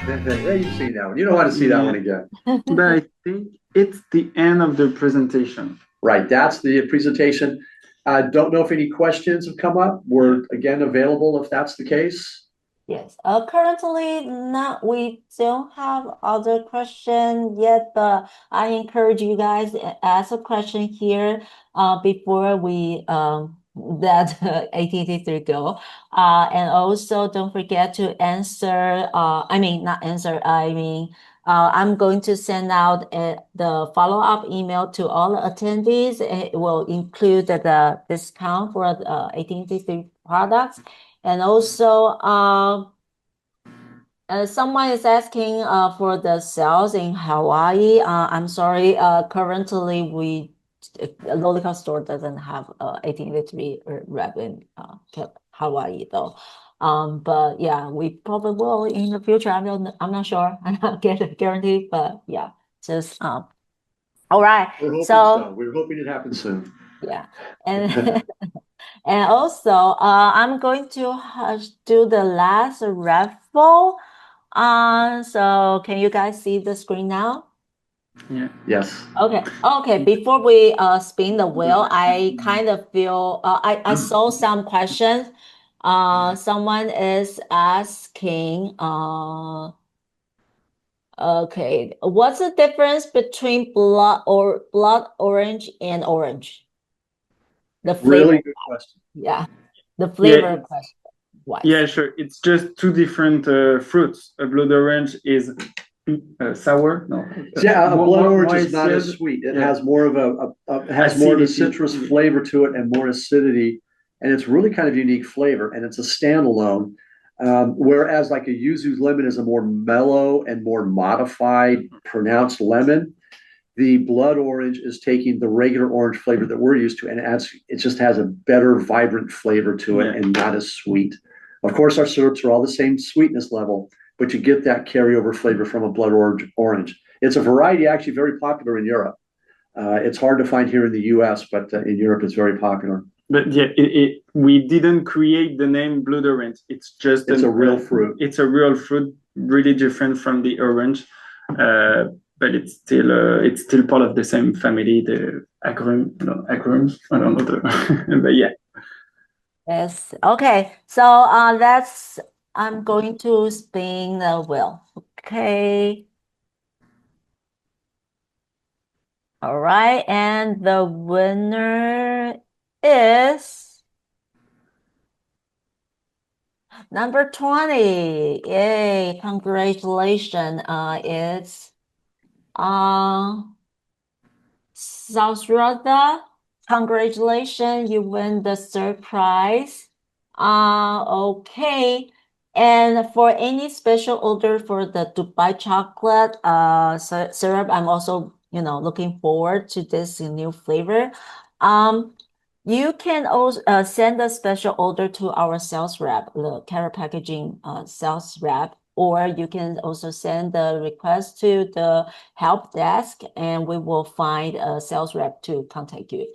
Yeah, you've seen that one. You don't want to see that one again. But I think it's the end of the presentation. Right. That's the presentation. I don't know if any questions have come up. We're again available if that's the case. Yes. Currently, not we don't have other question yet, but I encourage you guys to ask a question here before we that AT&T go. And also don't forget to answer. I mean not answer. I mean. I'm going to send out the follow-up email to all the attendees. It will include the discount for the AT&T products. And also, someone is asking for the sales in Hawaii. I'm sorry, currently Lollicup store doesn't have AT&T rep in Hawaii though. But yeah, we probably will in the future. I'm not sure. I'm not guaranteed, but yeah, just all right. We're hoping so. We're hoping it happens soon. Yeah, and and also I'm going to do the last raffle. So can you guys see the screen now? Yeah. Yes. Okay. Before we spin the wheel, I kind of feel I saw some questions. Someone is asking, okay, what's the difference between blood orange and orange? The flavor. Really good question. Yeah, the flavor question. Yeah, sure. It's just two different fruits. A blood orange is sour. No. Yeah, a blood orange is not as sweet. It has more of a citrus flavor to it and more acidity, and it's really kind of unique flavor. And it's a standalone. Whereas like a yuzu lemon is a more mellow and more modified, pronounced lemon. The blood orange is taking the regular orange flavor that we're used to and it just has a better, vibrant flavor to it and not as sweet. Of course, our syrups are all the same sweetness level, but you get that carryover flavor from a blood orange. It's a variety actually very popular in Europe. It's hard to find here in the US, but in Europe it's very popular. But yeah, we didn't create the name blood orange. It's a real fruit. It's a real fruit, really different from the orange. But it's still part of the same family, the agrumes. I don't know but yeah. Yes. Okay. So I'm going to spin the wheel. Okay. All right, and the winner is number 20. Yay! Congratulations. It's Sausrada. Congratulations, you win the third prize. Okay. And for any special order for the Dubai chocolate syrup, I'm also, looking forward to this new flavor. You can also send a special order to our sales rep, the Carrot Packaging sales rep, or you can also send the request to the help desk, and we will find a sales rep to contact you.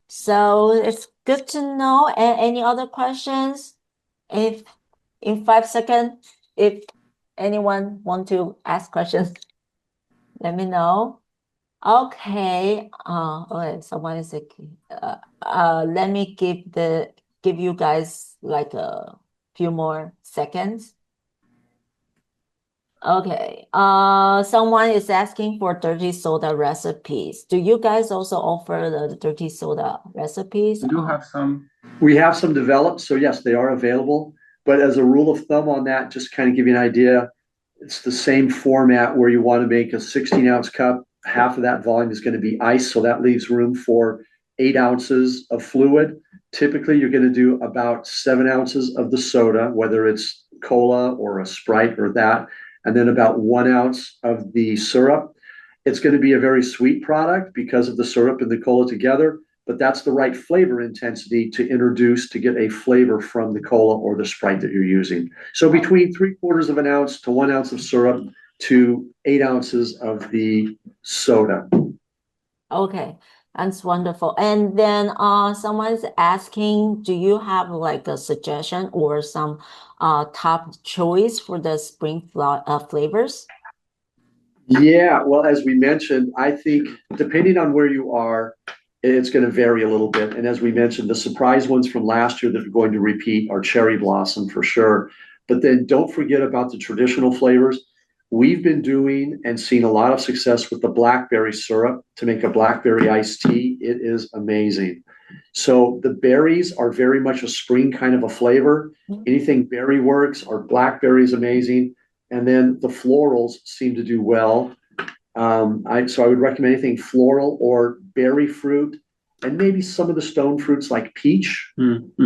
So it's good to know. And any other questions? If in 5 seconds, if anyone want to ask questions, let me know. Okay. Okay. Someone is let me give you guys like a few more seconds. Okay. Someone is asking for dirty soda recipes. Do you guys also offer the dirty soda recipes? We do have some. We have some developed, so yes, they are available. But as a rule of thumb on that, just kind of give you an idea, it's the same format where you want to make a 16-ounce cup. Half of that volume is going to be ice, so that leaves room for 8 ounces of fluid. Typically, you're going to do about 7 ounces of the soda, whether it's cola or a Sprite or that, and then about 1 ounce of the syrup. It's going to be a very sweet product because of the syrup and the cola together, but that's the right flavor intensity to introduce to get a flavor from the cola or the Sprite that you're using. So between 3/4 of an ounce to 1 ounce of syrup to 8 ounces of the soda. Okay, that's wonderful. And then someone's asking, do you have like a suggestion or some top choice for the spring flavors? Yeah, well, as we mentioned, I think depending on where you are, it's going to vary a little bit. And as we mentioned, the surprise ones from last year that are going to repeat are cherry blossom for sure. But then don't forget about the traditional flavors. We've been doing and seen a lot of success with the blackberry syrup to make a blackberry iced tea. It is amazing. So the berries are very much a spring kind of a flavor. Anything berry works, or blackberry is amazing. And then the florals seem to do well. So I would recommend anything floral or berry fruit, and maybe some of the stone fruits like peach.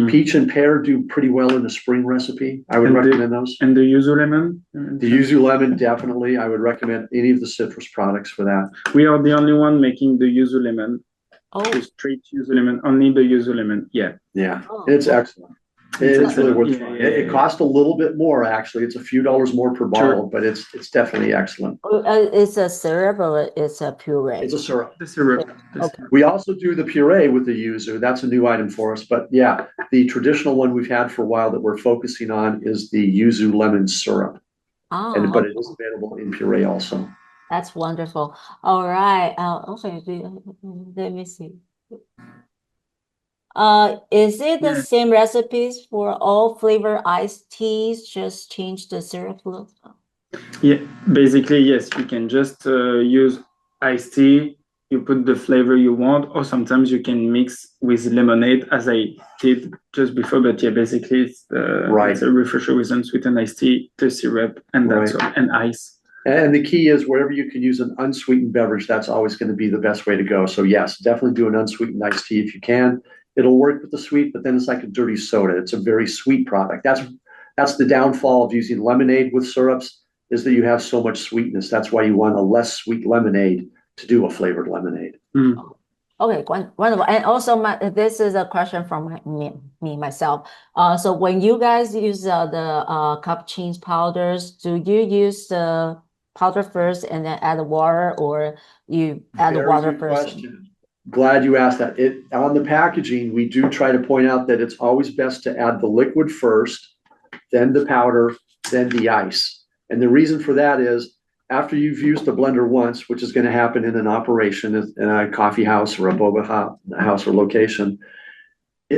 Peach and pear do pretty well in the spring recipe. I would recommend those. And the yuzu lemon? The yuzu lemon, definitely. I would recommend any of the citrus products for that. We are the only one making the yuzu lemon. Oh. The straight yuzu lemon, only the yuzu lemon. Yeah. Yeah, it's excellent. It's really worth trying. It costs a little bit more, actually. It's a few dollars more per bottle, but it's definitely excellent. It's a syrup or it's a puree? It's a syrup. The syrup. Okay. We also do the puree with the yuzu. That's a new item for us. But yeah, the traditional one we've had for a while that we're focusing on is the yuzu lemon syrup. But it is available in puree also. That's wonderful. All right. Okay, let me see. Is it the same recipes for all flavor iced teas? Just change the syrup look? Yeah, basically, yes. You can just use iced tea. You put the flavor you want, or sometimes you can mix with lemonade, as I did just before. But yeah, basically, it's a refresher with unsweetened iced tea, the syrup, and that's all, and ice. And the key is wherever you can use an unsweetened beverage, that's always going to be the best way to go. So yes, definitely do an unsweetened iced tea if you can. It'll work with the sweet, but then it's like a dirty soda. It's a very sweet product. That's the downfall of using lemonade with syrups, is that you have so much sweetness. That's why you want a less sweet lemonade to do a flavored lemonade. Okay, wonderful. And also, this is a question from myself. So when you guys use the cup change powders, do you use the powder first and then add water, or you add the water first? Question. Glad you asked that. On the packaging, we do try to point out that it's always best to add the liquid first, then the powder, then the ice. And the reason for that is after you've used a blender once, which is going to happen in an operation in a coffee house or a boba house or location,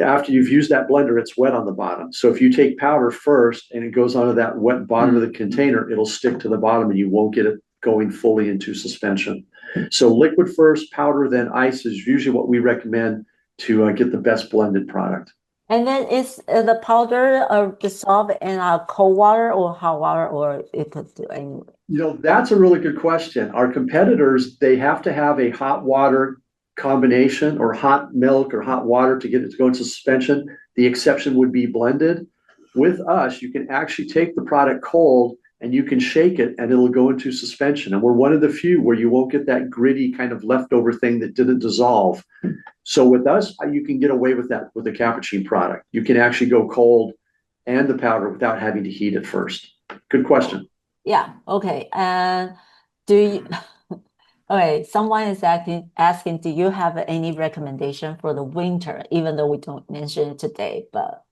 after you've used that blender, it's wet on the bottom. So if you take powder first and it goes onto that wet bottom of the container, it'll stick to the bottom and you won't get it going fully into suspension. So liquid first, powder, then ice is usually what we recommend to get the best blended product. And then is the powder dissolved in cold water or hot water, or it could do anyway? That's a really good question. Our competitors, they have to have a hot water combination or hot milk or hot water to get it to go into suspension. The exception would be blended. with us, you can actually take the product cold and you can shake it and it'll go into suspension. And we're one of the few where you won't get that gritty kind of leftover thing that didn't dissolve. So with us, you can get away with that with the cappuccino product. You can actually go cold and the powder without having to heat it first. Good question. Yeah, okay. And do you, okay, someone is asking, do you have any recommendation for the winter, even though we don't mention it today, but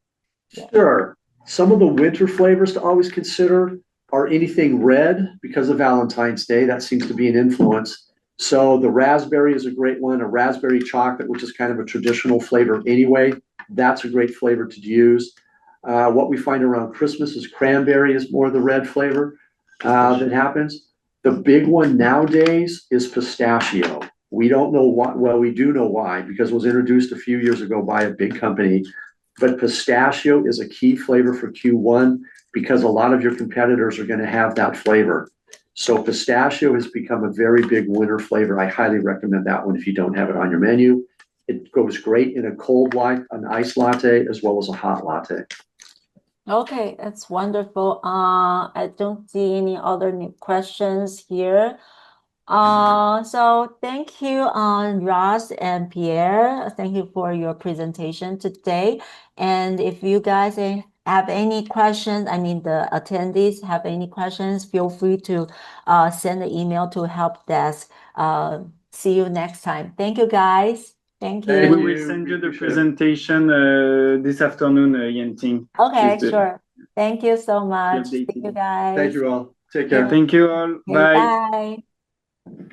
yeah. Sure. Some of the winter flavors to always consider are anything red because of Valentine's Day. That seems to be an influence. So the raspberry is a great one, a raspberry chocolate, which is kind of a traditional flavor anyway. That's a great flavor to use. What we find around Christmas is cranberry is more the red flavor that happens. The big one nowadays is pistachio. We don't know what, well, we do know why, because it was introduced a few years ago by a big company. But pistachio is a key flavor for Q1 because a lot of your competitors are going to have that flavor. So pistachio has become a very big winter flavor. I highly recommend that one if you don't have it on your menu. It goes great in a cold an iced latte, as well as a hot latte. Okay, that's wonderful. I don't see any other new questions here. So thank you, Ross and Pierre. Thank you for your presentation today. And if you guys have any questions, I mean the attendees have any questions, feel free to send an email to help desk. See you next time. Thank you, guys. Thank Thank We you. will send you the presentation this afternoon, Yenting. Okay, Just sure. Thank you so much. updated. Thank you, guys. Thank you all. Take care. Thank you all. Okay, Bye. bye.